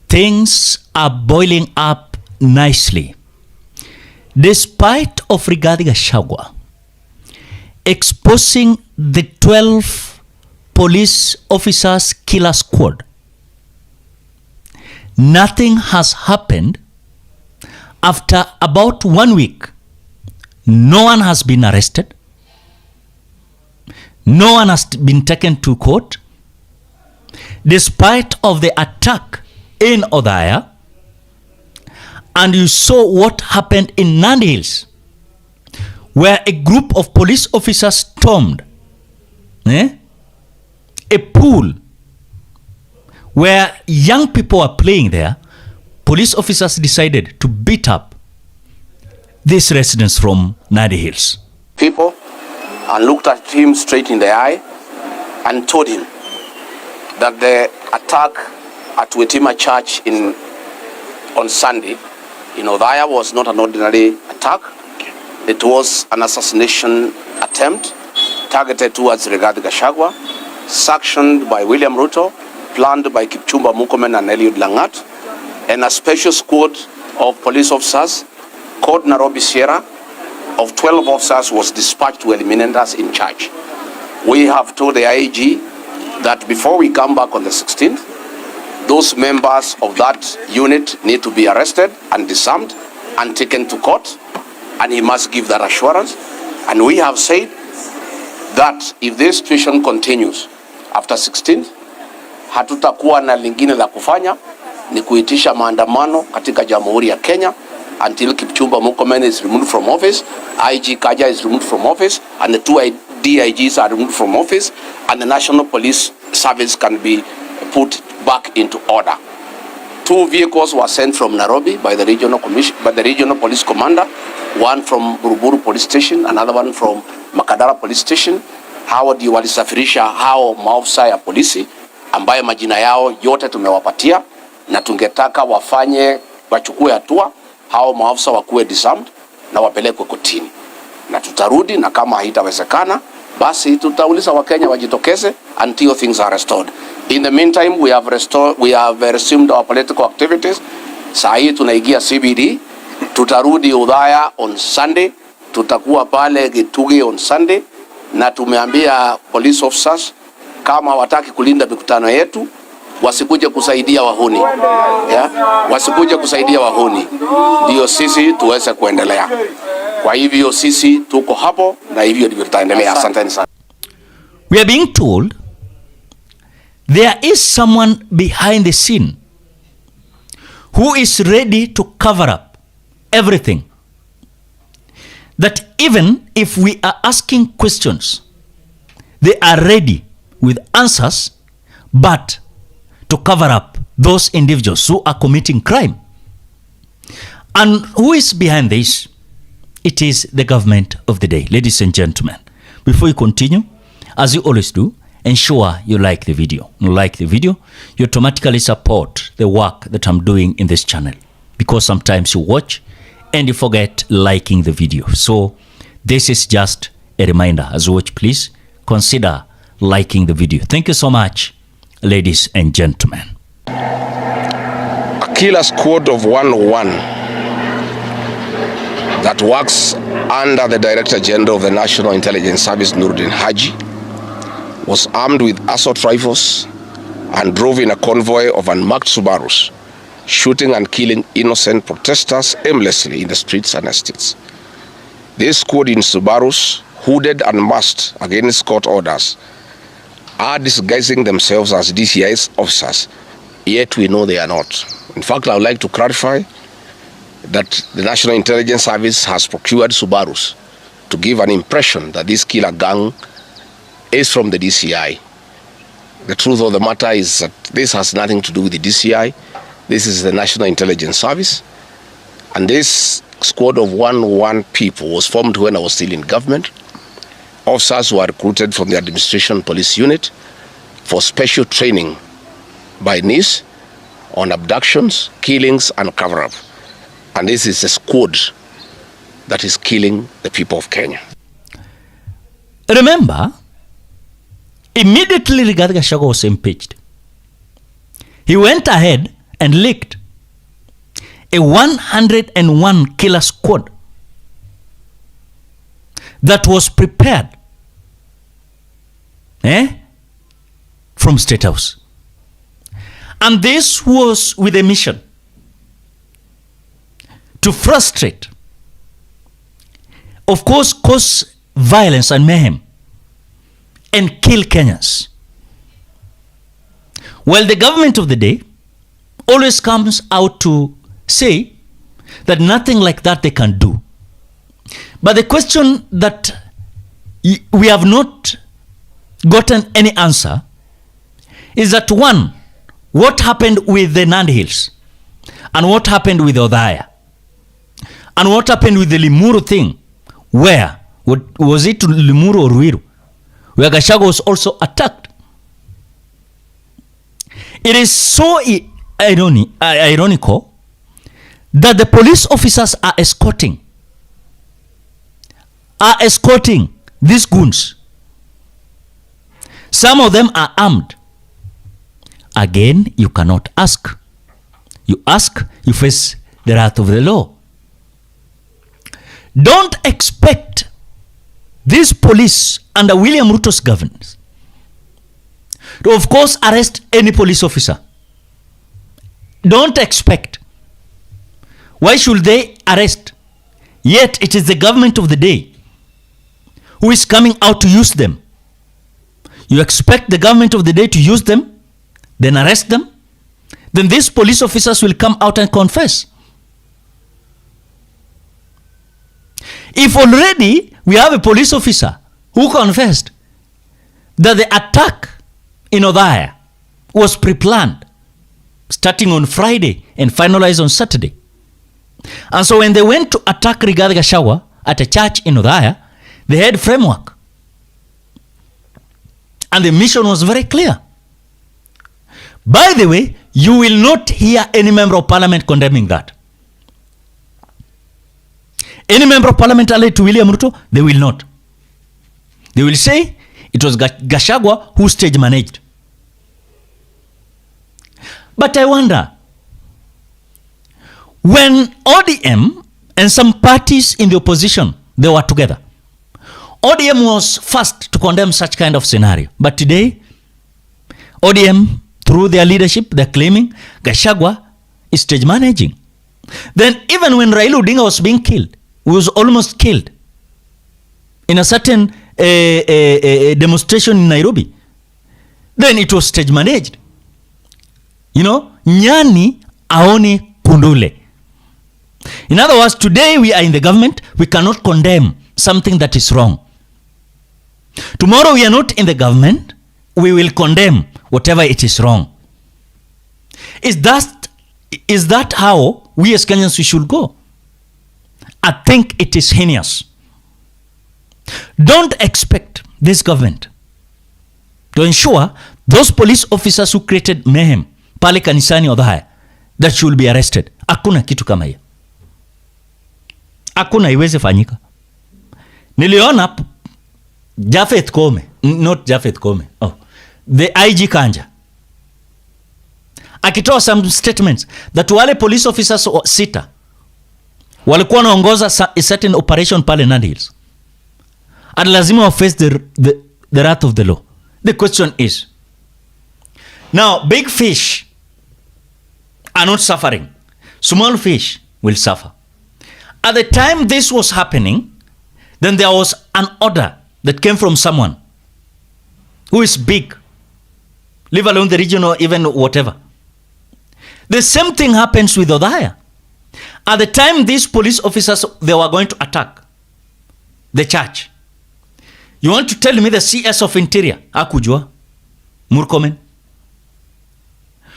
Things are boiling up nicely. Despite of Rigathi Gachagua exposing the 12 police officers killer squad, nothing has happened. After about 1 week, no one has been arrested. No one has been taken to court. Despite of the attack in Othaya, and you saw what happened in Nandi Hills, where a group of police officers stormed a pool where young people were playing there. Police officers decided to beat up these residents from Nandi Hills. People and looked at him straight in the eye and told him that the attack at Wetima Church on Sunday in Othaya was not an ordinary attack. It was an assassination attempt targeted towards Rigathi Gachagua, sanctioned by William Ruto, planned by Kipchumba Murkomen and Eliud Langat, and a special squad of police officers called Nairobi Sierra of 12 officers was dispatched to eliminate us in charge. We have told the IAG that before we come back on the 16th, those members of that unit need to be arrested and disarmed and taken to court, and he must give that assurance. And we have said that if this situation continues after 16th, hatutakuwa na lingine la kufanya ni kuitisha maandamano katika Jamhuri ya Kenya until Kipchumba Murkomen is removed from office, IG Kaja is removed from office, and the 2 DIGs are removed from office, and the National Police Service can be put back into order. 2 vehicles were sent from Nairobi by the regional police commander, one from Buruburu police station, another one from Makadara police station. Hao ndio walisafirisha hao maafisa ya polisi ambayo majina yao yote tumewapatia, na tungetaka wachukue hatua, hao maafisa wakuwe disarmed na wapelekwe kotini, na tutarudi, na kama haitawezekana basi tutauliza Wakenya wajitokeze until things are restored. In the meantime, we have resumed our political activities. Saa hii tunaingia CBD, tutarudi Othaya on Sunday, tutakuwa pale Gitugi on Sunday, na tumeambia police officers kama wataki kulinda mikutano yetu wasikuje kusaidia wahuni. Wasikuje kusaidia wahuni, ndio sisi tuweze kuendelea. Kwa hivyo sisi tuko hapo na hivyo ndivyo tutaendelea. Asante sana. We are being told there is someone behind the scene who is ready to cover up everything. That even if we are asking questions, they are ready with answers, but to cover up those individuals who are committing crime. And who is behind this? It is the government of the day. Ladies and gentlemen, before you continue, as you always do, ensure you like the video. You like the video, you automatically support the work that I'm doing in this channel, because sometimes you watch and you forget liking the video. So this is just a reminder. As you watch, please consider liking the video. Thank you so much, ladies and gentlemen. A killer squad of 101 that works under the Director General of the National Intelligence Service, Nuruddin Haji, was armed with assault rifles and drove in a convoy of unmarked Subarus, shooting and killing innocent protesters aimlessly in the streets and estates. This squad in Subarus, hooded and masked against court orders, are disguising themselves as DCI's officers, yet we know they are not. In fact, I would like to clarify that the National Intelligence Service has procured Subarus to give an impression that this killer gang is from the DCI. The truth of the matter is that this has nothing to do with the DCI. This is the National Intelligence Service. And this squad of 101 people was formed when I was still in government. Officers were recruited from the Administration Police Unit for special training by NIS on abductions, killings, and cover-up. And this is a squad that is killing the people of Kenya. Remember, immediately Rigathi Gachagua was impeached, he went ahead and leaked a 101 killer squad that was prepared from State House. And this was with a mission to frustrate, of course, cause violence and mayhem and kill Kenyans. Well, the government of the day always comes out to say that nothing like that they can do. But the question that we have not gotten any answer is that, one, what happened with the Nandi Hills? And what happened with Othaya? And what happened with the Limuru thing? Where? Was it Limuru or Ruiru? Where Gachagua was also attacked. It is so ironical that the police officers are escorting these goons. Some of them are armed. Again, you cannot ask. You ask, you face the wrath of the law. Don't expect this police under William Ruto's governance to, of course, arrest any police officer. Don't expect. Why should they arrest? Yet it is the government of the day who is coming out to use them. You expect the government of the day to use them, then arrest them? Then these police officers will come out and confess. If already we have a police officer who confessed that the attack in Othaya was pre-planned, starting on Friday and finalized on Saturday. And so when they went to attack Rigathi Gachagua at a church in Othaya, they had framework. And the mission was very clear. By the way, you will not hear any member of parliament condemning that. Any member of parliament allied to William Ruto, they will not. They will say it was Gachagua who stage managed. But I wonder, when ODM and some parties in the opposition, they were together, ODM was first to condemn such kind of scenario. But today, ODM, through their leadership, they're claiming Gachagua is stage managing. Then even when Raila Odinga was being killed, he was almost killed in a certain demonstration in Nairobi, then it was stage managed. You know, nyani aoni kundule. In other words, today we are in the government, we cannot condemn something that is wrong. Tomorrow we are not in the government, we will condemn whatever it is wrong. Is that how we as Kenyans we should go? I think it is heinous. Don't expect this government to ensure those police officers who created mayhem pale kanisani Othaya that should be arrested. Hakuna kitu kama hiyo. Hakuna, iweze fanyika. Niliona Japhet Kome, not Japhet Kome, the IG Kanja, akitoa some statements that wale police officers sita walikuwa wanaongoza a certain operation pale Nandi Hills, and lazima wa face the wrath of the law. The question is, now big fish are not suffering, small fish will suffer. At the time this was happening, then there was an order that came from someone who is big, leave alone the region or even whatever. The same thing happens with Othaya. At the time these police officers, they were going to attack the church. You want to tell me the CS of Interior hakujua? Murkomen.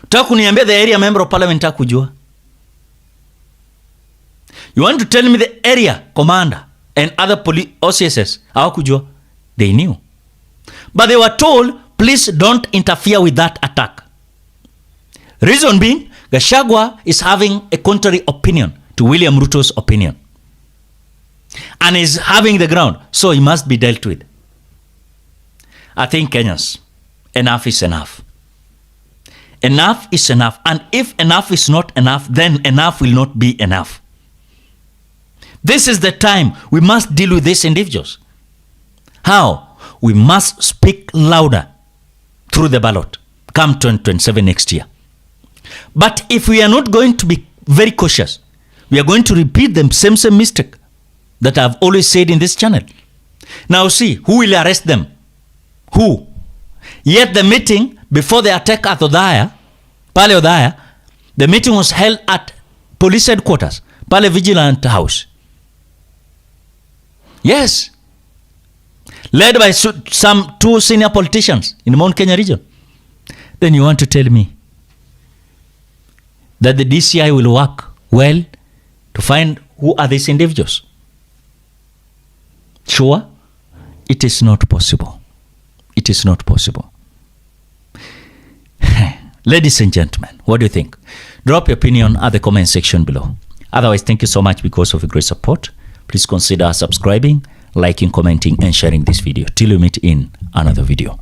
Utaka kuniambia the area member of parliament hakujua? You want to tell me the area commander and other police OCSs hawakujua? They knew. But they were told, please don't interfere with that attack. Reason being, Gachagua is having a contrary opinion to William Ruto's opinion. And is having the ground, so he must be dealt with. I think Kenyans, enough is enough. Enough is enough. And if enough is not enough, then enough will not be enough. This is the time we must deal with these individuals. How? We must speak louder through the ballot come 2027 next year. But if we are not going to be very cautious, we are going to repeat the same mistake that I've always said in this channel. Now see, who will arrest them? Who? Yet the meeting before the attack at Odaya, Pale Odaya, the meeting was held at police headquarters, Pale Vigilant House. Yes. Led by some 2 senior politicians in the Mount Kenya region. Then you want to tell me that the DCI will work well to find who are these individuals? Sure, it is not possible. It is not possible. Ladies and gentlemen, what do you think? Drop your opinion at the comment section below. Otherwise, thank you so much because of your great support. Please consider subscribing, liking, commenting, and sharing this video. Till we meet in another video.